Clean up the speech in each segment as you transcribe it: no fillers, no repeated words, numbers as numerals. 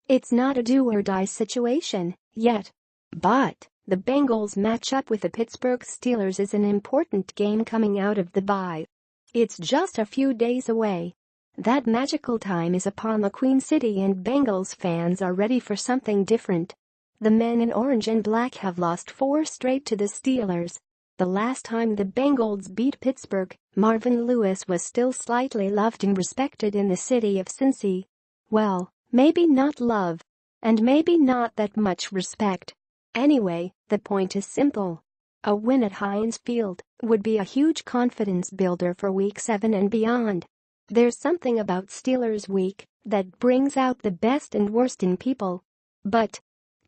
It's not a do-or-die situation yet. But the Bengals matchup with the Pittsburgh Steelers is an important game coming out of the bye. It's just a few days away. That magical time is upon. The Queen City and Bengals fans are ready for something different. The men in orange and black have lost 4 straight to the Steelers. The last time the Bengals beat Pittsburgh, Marvin Lewis was still slightly loved and respected in the city of Cincy. Well, maybe not love. And maybe not that much respect. Anyway, the point is simple. A win at Heinz Field would be a huge confidence builder for Week 7 and beyond. There's something about Steelers Week that brings out the best and worst in people. But,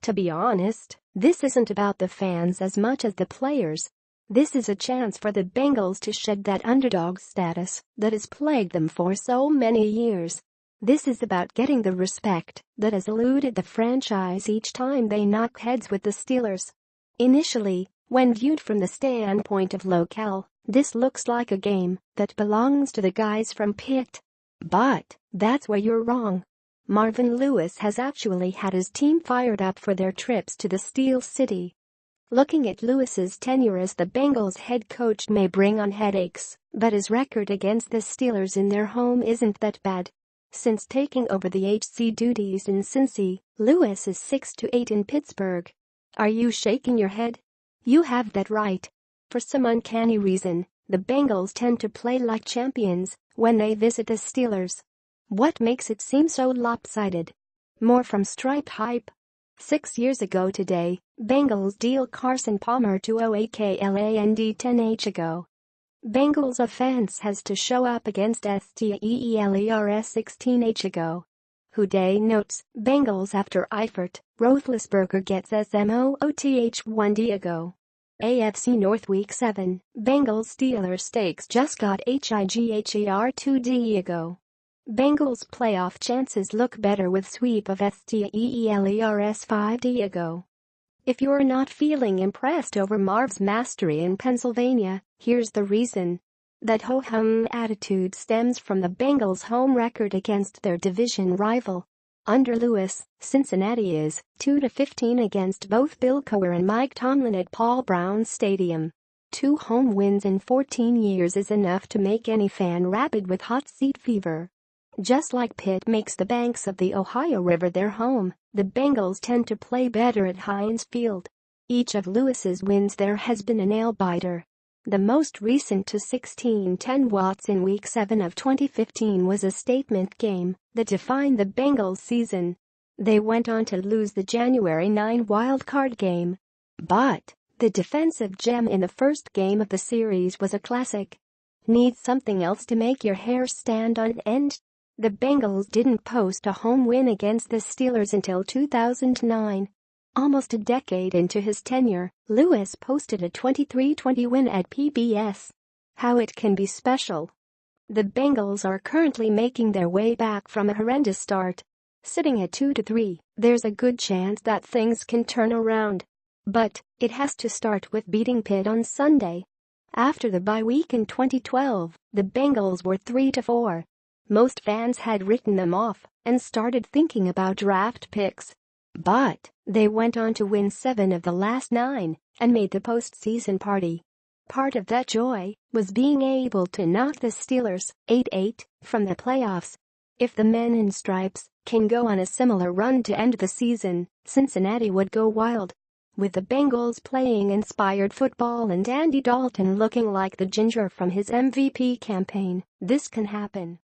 to be honest, this isn't about the fans as much as the players. This is a chance for the Bengals to shed that underdog status that has plagued them for so many years. This is about getting the respect that has eluded the franchise each time they knock heads with the Steelers. Initially, when viewed from the standpoint of locale, this looks like a game that belongs to the guys from Pitt. But that's where you're wrong. Marvin Lewis has actually had his team fired up for their trips to the Steel City. Looking at Lewis's tenure as the Bengals head coach may bring on headaches, but his record against the Steelers in their home isn't that bad. Since taking over the HC duties in Cincy, Lewis is 6-8 in Pittsburgh. Are you shaking your head? You have that right. For some uncanny reason, the Bengals tend to play like champions when they visit the Steelers. What makes it seem so lopsided? More from Stripe Hype. 6 years ago today, Bengals deal Carson Palmer to OAKLAND 10 ago. Bengals offense has to show up against Steelers 16 ago. Houday notes, Bengals after Eifert, Roethlisberger gets SMOOTH 1 ago. AFC North Week 7, Bengals Steelers stakes just got HIGHER 2 ago. Bengals playoff chances look better with sweep of Steelers 5 ago. If you're not feeling impressed over Marv's mastery in Pennsylvania, here's the reason. That ho-hum attitude stems from the Bengals' home record against their division rival. Under Lewis, Cincinnati is 2-15 against both Bill Cowher and Mike Tomlin at Paul Brown Stadium. 2 home wins in 14 years is enough to make any fan rabid with hot seat fever. Just like Pitt makes the banks of the Ohio River their home, the Bengals tend to play better at Heinz Field. Each of Lewis's wins there has been a nail-biter. The most recent to 16-10 Watts in Week 7 of 2015 was a statement game that defined the Bengals season. They went on to lose the January 9 wildcard game. But the defensive gem in the first game of the series was a classic. Need something else to make your hair stand on end? The Bengals didn't post a home win against the Steelers until 2009. Almost a decade into his tenure, Lewis posted a 23-20 win at PBS. How it can be special. The Bengals are currently making their way back from a horrendous start. Sitting at 2-3, there's a good chance that things can turn around. But it has to start with beating Pitt on Sunday. After the bye week in 2012, the Bengals were 3-4. Most fans had written them off and started thinking about draft picks. But they went on to win 7 of the last 9 and made the postseason party. Part of that joy was being able to knock the Steelers 8-8 from the playoffs. If the men in stripes can go on a similar run to end the season, Cincinnati would go wild. With the Bengals playing inspired football and Andy Dalton looking like the ginger from his MVP campaign, this can happen.